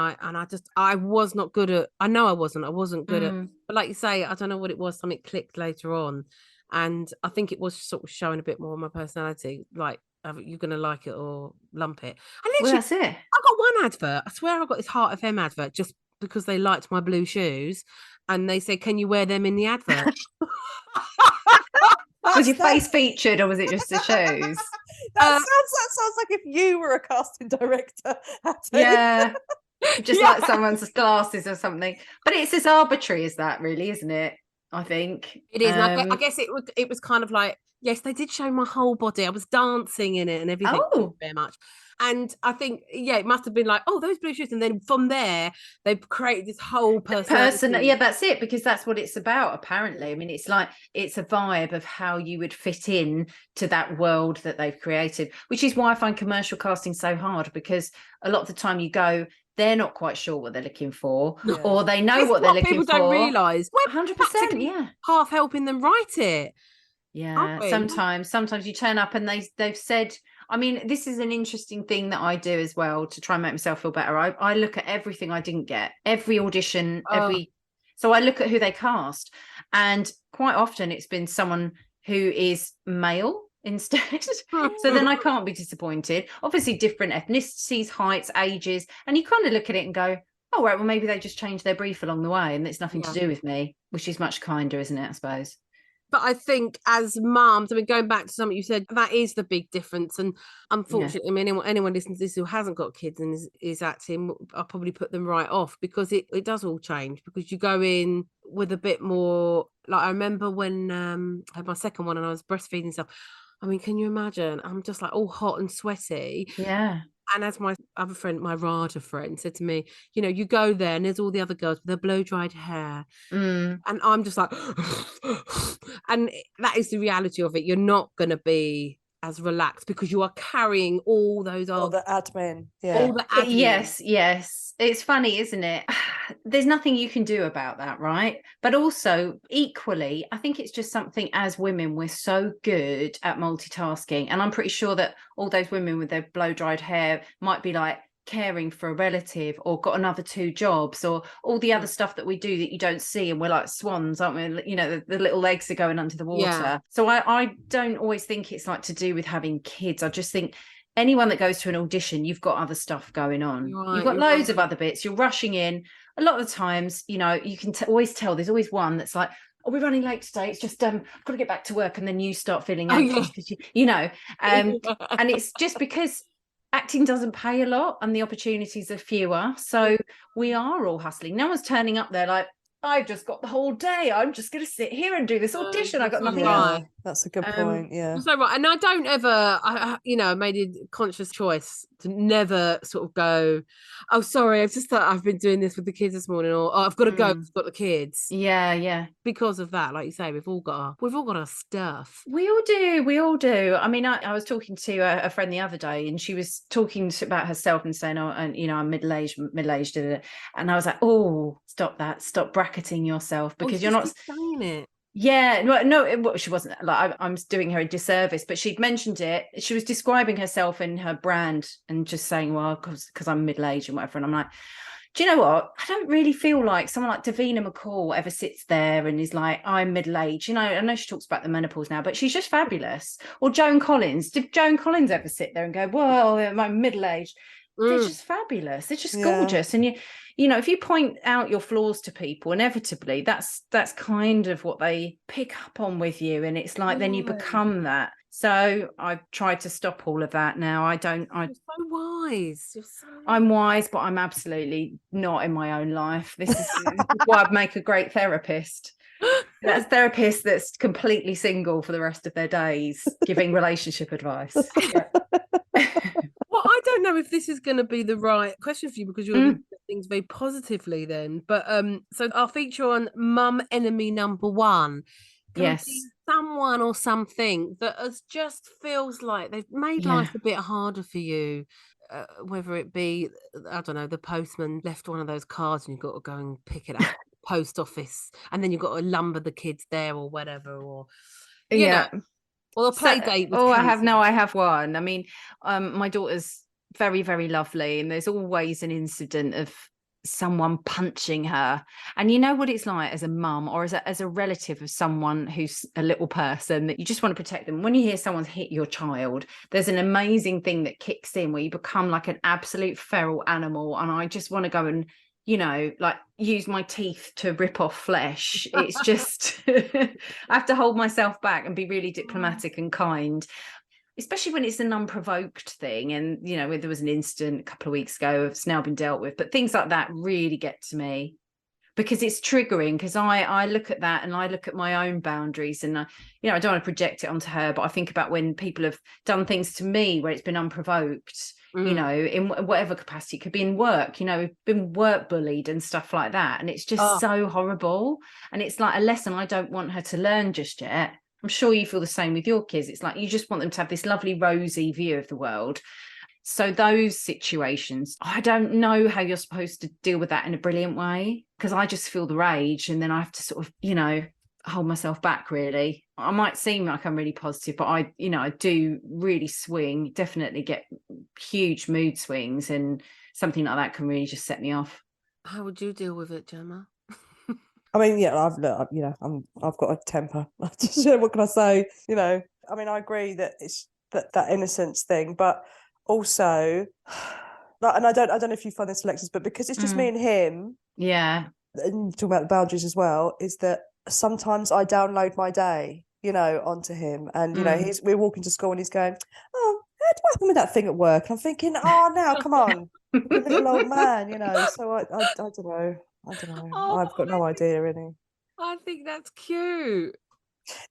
[SPEAKER 1] I was not good at, I know I wasn't good at, but like you say, I don't know what it was, something clicked later on, and I think it was sort of showing a bit more of my personality, like you're gonna like it or lump it. And literally,
[SPEAKER 4] that's it.
[SPEAKER 1] I got one advert, I swear I got this Heart FM advert just because they liked my blue shoes and they said, can you wear them in the advert?
[SPEAKER 4] Was your face featured or was it just the shoes?
[SPEAKER 3] That sounds like if you were a casting director.
[SPEAKER 4] Yeah. Just like someone's glasses or something. But it's as arbitrary as that, really, isn't it? I think.
[SPEAKER 1] It is. And I guess it was kind of like, yes, they did show my whole body. I was dancing in it and everything.
[SPEAKER 4] Oh.
[SPEAKER 1] Very much. And I think, it must have been like, oh, those blue shoes. And then from there, they've created this whole person.
[SPEAKER 4] Yeah, that's it, because that's what it's about, apparently. I mean, it's like, it's a vibe of how you would fit in to that world that they've created, which is why I find commercial casting so hard, because a lot of the time you go, they're not quite sure what they're looking for, or they know what they're looking for.
[SPEAKER 1] People don't realise.
[SPEAKER 4] 100%, yeah.
[SPEAKER 1] Half helping them write it.
[SPEAKER 4] Yeah, sometimes you turn up and they've said, I mean, this is an interesting thing that I do as well to try and make myself feel better. I look at everything I didn't get, every audition, so I look at who they cast, and quite often it's been someone who is male instead. So then I can't be disappointed. Obviously different ethnicities, heights, ages, and you kind of look at it and go, oh right, well maybe they just changed their brief along the way and it's nothing to do with me, which is much kinder, isn't it, I suppose.
[SPEAKER 1] But I think as mums, I mean, going back to something you said, that is the big difference. And unfortunately, I mean, anyone listening to this who hasn't got kids and is acting, I'll probably put them right off, because it does all change, because you go in with a bit more, like I remember when I had my second one and I was breastfeeding stuff. I mean, can you imagine? I'm just like all hot and sweaty.
[SPEAKER 4] Yeah.
[SPEAKER 1] And as my other friend, my RADA friend, said to me, you go there and there's all the other girls with their blow-dried hair. And I'm just like, and that is the reality of it. You're not going to be as relaxed because you are carrying all those
[SPEAKER 3] All the admin. Yeah.
[SPEAKER 1] all the admin.
[SPEAKER 4] Yes. It's funny, isn't it? There's nothing you can do about that, right? But also, equally, I think it's just something as women, we're so good at multitasking. And I'm pretty sure that all those women with their blow-dried hair might be like caring for a relative or got another 2 jobs or all the other stuff that we do that you don't see, and we're like swans, aren't we? You know, the little legs are going under the water.
[SPEAKER 1] Yeah.
[SPEAKER 4] So I don't always think it's like to do with having kids. I just think anyone that goes to an audition, you've got other stuff going on. You've got loads of other bits. You're rushing in. A lot of the times, you know, you can always tell there's always one that's like, oh, we're running late today. It's just I've got to get back to work, and then you start feeling anxious because you know, and it's just because acting doesn't pay a lot and the opportunities are fewer. So we are all hustling. No one's turning up there like, I've just got the whole day. I'm just going to sit here and do this audition. I got nothing else.
[SPEAKER 3] That's a good point. Yeah.
[SPEAKER 1] So right, and I don't ever, I made a conscious choice to never sort of go, oh, sorry, I've just thought I've been doing this with the kids this morning, or oh, I've got to go, I've got the kids.
[SPEAKER 4] Yeah.
[SPEAKER 1] Because of that, like you say, we've all got our stuff.
[SPEAKER 4] We all do. I mean, I was talking to a friend the other day, and she was talking about herself and saying, oh, and you know, I'm middle-aged, and I was like, oh, stop bracketing yourself, because you're not
[SPEAKER 1] saying it.
[SPEAKER 4] Yeah, no, she wasn't. Like, I'm doing her a disservice, but she'd mentioned it. She was describing herself and her brand and just saying, well, because I'm middle-aged and whatever. And I'm like, do you know what? I don't really feel like someone like Davina McCall ever sits there and is like, I'm middle-aged. You know, I know she talks about the menopause now, but she's just fabulous. Or Joan Collins. Did Joan Collins ever sit there and go, well, I'm middle-aged? They're just fabulous. They're just gorgeous. And you know, if you point out your flaws to people, inevitably that's kind of what they pick up on with you, and it's like then you become that. So I've tried to stop all of that now. You're
[SPEAKER 1] so wise.
[SPEAKER 4] I'm wise, but I'm absolutely not in my own life. This is why I'd make a great therapist. That's a therapist that's completely single for the rest of their days, giving relationship advice. Yeah.
[SPEAKER 1] Well, I don't know if this is going to be the right question for you, because you're looking at things very positively then. But so our feature on mum enemy number 1.
[SPEAKER 4] Yes.
[SPEAKER 1] Someone or something that just feels like they've made life a bit harder for you. Whether it be, I don't know, the postman left one of those cards and you've got to go and pick it up at the post office, and then you've got to lumber the kids there or whatever, or you know. Well, a play date.
[SPEAKER 4] I have one. I mean, my daughter's very, very lovely, and there's always an incident of someone punching her. And you know what it's like as a mum or as a relative of someone who's a little person, that you just want to protect them. When you hear someone's hit your child, there's an amazing thing that kicks in where you become like an absolute feral animal. And I just want to go and, you know, like use my teeth to rip off flesh. It's just I have to hold myself back and be really diplomatic and kind, especially when it's an unprovoked thing. And you know, there was an incident a couple of weeks ago, it's now been dealt with, but things like that really get to me because it's triggering, because I look at that and I look at my own boundaries, and you know, I don't want to project it onto her, but I think about when people have done things to me where it's been unprovoked. You know, in whatever capacity. It could be in work, you know, we've been work bullied and stuff like that, and it's just so horrible. And it's like a lesson I don't want her to learn just yet. I'm sure you feel the same with your kids. It's like you just want them to have this lovely rosy view of the world. So those situations, I don't know how you're supposed to deal with that in a brilliant way, because I just feel the rage, and then I have to sort of, you know, hold myself back. Really, I might seem like I'm really positive, but I do really swing, definitely get huge mood swings, and something like that can really just set me off.
[SPEAKER 1] How would you deal with it, Gemma?
[SPEAKER 3] I mean, I've got a temper. What can I say? You know, I mean, I agree that it's that innocence thing, but also, and I don't know if you find this, Alexis, but because it's just me and him.
[SPEAKER 4] Yeah.
[SPEAKER 3] And talking about the boundaries as well, is that sometimes I download my day, you know, onto him, and you know, we're walking to school and he's going, oh, what happened with that thing at work? And I'm thinking, oh, now come on, little old man, you know. So I don't know.
[SPEAKER 1] Oh,
[SPEAKER 3] I've got no idea, really.
[SPEAKER 1] I think that's cute.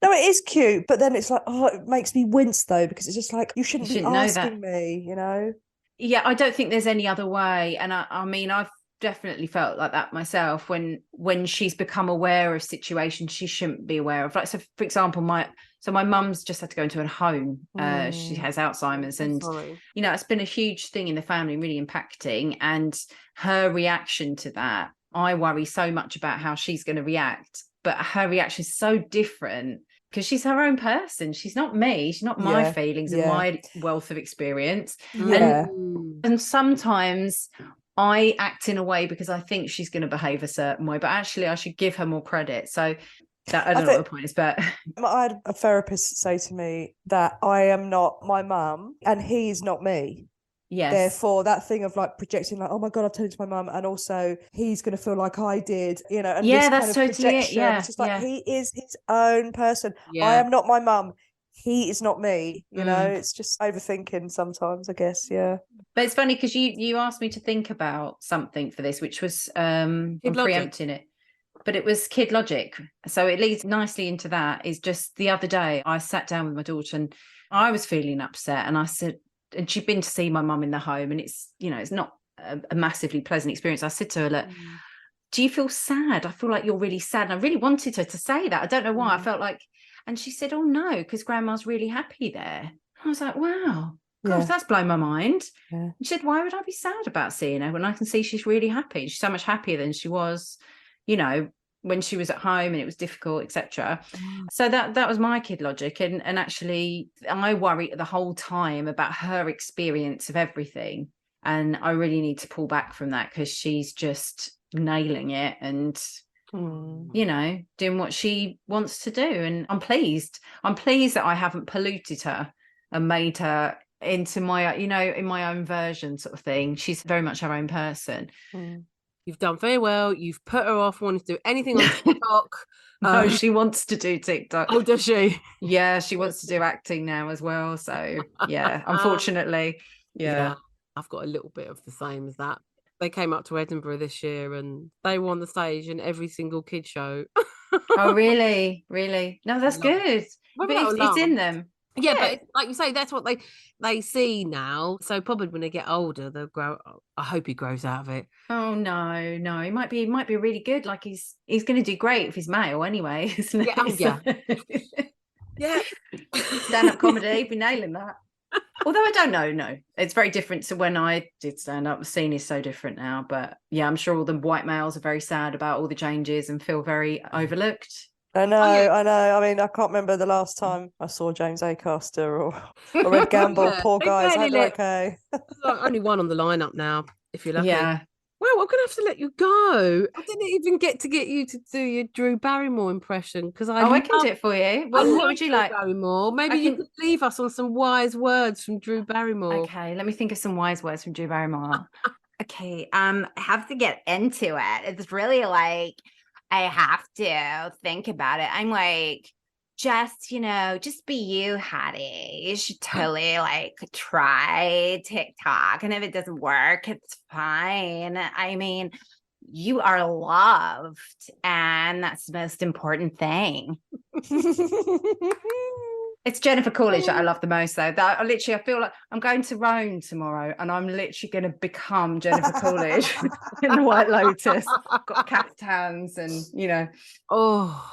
[SPEAKER 3] No, it is cute, but then it's like, oh, it makes me wince though, because it's just like, you shouldn't be asking me, you know.
[SPEAKER 4] Yeah, I don't think there's any other way. And I mean, I've definitely felt like that myself when she's become aware of situations she shouldn't be aware of. Like, so for example, my mum's just had to go into a home. She has Alzheimer's, and you know, it's been a huge thing in the family, really impacting. And her reaction to that, I worry so much about how she's going to react. But her reaction is so different because she's her own person. She's not me. She's not my feelings and my wealth of experience. And sometimes I act in a way because I think she's going to behave a certain way, but actually I should give her more credit. So that, I don't know what the point is, but
[SPEAKER 3] I had a therapist say to me that I am not my mum and he's not me.
[SPEAKER 4] Yes.
[SPEAKER 3] Therefore, that thing of like projecting, like, oh my God, I'll tell it to my mum, and also he's going to feel like I did, you know. And this
[SPEAKER 4] that's
[SPEAKER 3] kind of
[SPEAKER 4] totally it.
[SPEAKER 3] projection, it's just like he is his own person. I am not my mum. He is not me. You know, it's just overthinking sometimes, I guess. Yeah.
[SPEAKER 4] But it's funny because you asked me to think about something for this, which was I'm preempting it. But it was kid logic. So it leads nicely into that. Is just the other day I sat down with my daughter and I was feeling upset, and I said, and she'd been to see my mum in the home, and it's, you know, it's not a massively pleasant experience. I said to her, look, do you feel sad? I feel like you're really sad. And I really wanted her to say that. I don't know why. I felt like, and she said, oh no, because grandma's really happy there. I was like, wow, gosh, that's blown my mind. And she said, why would I be sad about seeing her when I can see she's really happy? She's so much happier than she was, you know, when she was at home and it was difficult, etc. So that was my kid logic. And actually I worry the whole time about her experience of everything. And I really need to pull back from that because she's just nailing it and, you know, doing what she wants to do. And I'm pleased that I haven't polluted her and made her into my, you know, in my own version sort of thing. She's very much her own person.
[SPEAKER 1] You've done very well. You've put her off wanting to do anything on TikTok.
[SPEAKER 4] No, she wants to do TikTok.
[SPEAKER 1] Oh, does she?
[SPEAKER 4] Yeah, she wants to do acting now as well. So, yeah, unfortunately, yeah.
[SPEAKER 1] I've got a little bit of the same as that. They came up to Edinburgh this year and they were on the stage in every single kid show.
[SPEAKER 4] Oh, really? Really? No, that's good. But it's in them.
[SPEAKER 1] Yeah, but like you say, that's what they see now. So probably when they get older, they'll grow. I hope he grows out of it.
[SPEAKER 4] Oh no, he might be really good. Like he's going to do great if he's male anyway. Isn't it?
[SPEAKER 1] Yeah.
[SPEAKER 4] Stand-up comedy, be nailing that. Although I don't know, no, it's very different to when I did stand up. The scene is so different now. But yeah, I'm sure all the white males are very sad about all the changes and feel very overlooked.
[SPEAKER 3] I know. I mean, I can't remember the last time I saw James Acaster or Ed Gamble. Poor guys, I they're okay.
[SPEAKER 1] Only one on the lineup now, if you're lucky.
[SPEAKER 4] Yeah.
[SPEAKER 1] Well, I'm gonna have to let you go. I didn't even get you to do your Drew Barrymore impression because I
[SPEAKER 4] can do it for you. Well, what would you like?
[SPEAKER 1] Barrymore. Maybe you could leave us on some wise words from Drew Barrymore.
[SPEAKER 4] Okay, let me think of some wise words from Drew Barrymore. Okay, I have to get into it. It's really like I have to think about it. I'm like, just be you, Hattie. You should totally like try TikTok. And if it doesn't work, it's fine. I mean, you are loved. And that's the most important thing. It's Jennifer Coolidge that I love the most, though. That I feel like I'm going to Rome tomorrow and I'm literally going to become Jennifer Coolidge in the White Lotus. I've got caftans and, you know.
[SPEAKER 1] Oh,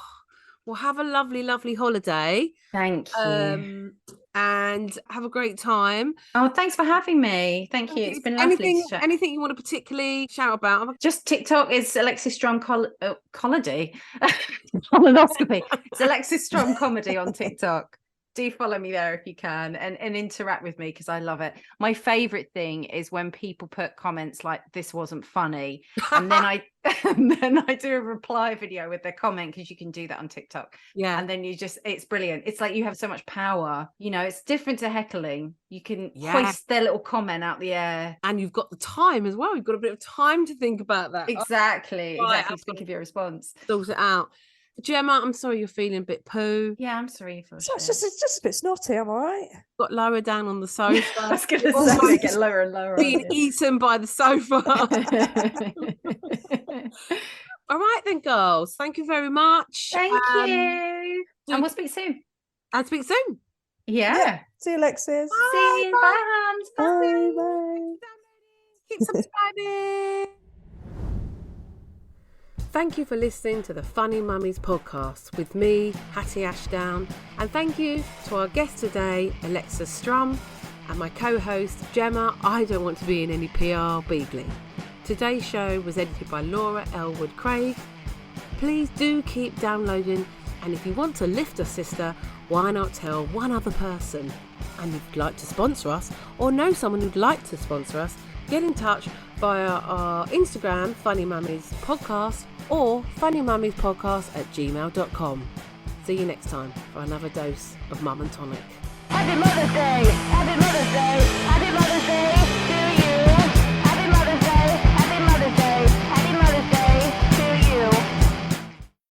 [SPEAKER 1] well, have a lovely, lovely holiday.
[SPEAKER 4] Thank you.
[SPEAKER 1] And have a great time.
[SPEAKER 4] Oh, thanks for having me. Thank you. It's been lovely.
[SPEAKER 1] Anything you want to particularly shout about?
[SPEAKER 4] Just TikTok is Alexis Strum Colonoscopy. It's Alexis Strum Comedy on TikTok. Do follow me there if you can and interact with me because I love it. My favorite thing is when people put comments like this wasn't funny and then I do a reply video with their comment because you can do that on TikTok. Yeah. And then it's brilliant. It's like you have so much power. You know, it's different to heckling. You can hoist their little comment out the air.
[SPEAKER 1] And you've got the time as well. You've got a bit of time to think about that.
[SPEAKER 4] Exactly. Exactly. To think of your response.
[SPEAKER 1] Sort it out. Gemma, I'm sorry you're feeling a bit poo.
[SPEAKER 4] Yeah, I'm sorry for
[SPEAKER 3] it's just a bit snotty. I'm all right.
[SPEAKER 1] Got lower down on the sofa.
[SPEAKER 4] I was going to say get lower and lower.
[SPEAKER 1] Being eaten by the sofa. All right then, girls. Thank you very much.
[SPEAKER 4] Thank you. And we'll speak soon.
[SPEAKER 1] I'll speak soon.
[SPEAKER 4] Yeah.
[SPEAKER 3] See you, Alexis.
[SPEAKER 4] See you. Bye.
[SPEAKER 3] Bye. Bye.
[SPEAKER 1] Keep subscribing. Thank you for listening to the Funny Mummies podcast with me, Hatty Ashdown, and thank you to our guest today, Alexis Strum, and my co-host, Gemma, I don't want to be in any PR, Beagley. Today's show was edited by Laura Elwood-Craig. Please do keep downloading, and if you want to lift a sister, why not tell one other person? And if you'd like to sponsor us, or know someone who'd like to sponsor us, get in touch via our Instagram, Funny Mummies Podcast, or funnymummies@gmail.com. See you next time for another dose of Mum and Tonic.
[SPEAKER 2] Happy Mother's Day! Happy Mother's Day! Happy Mother's Day!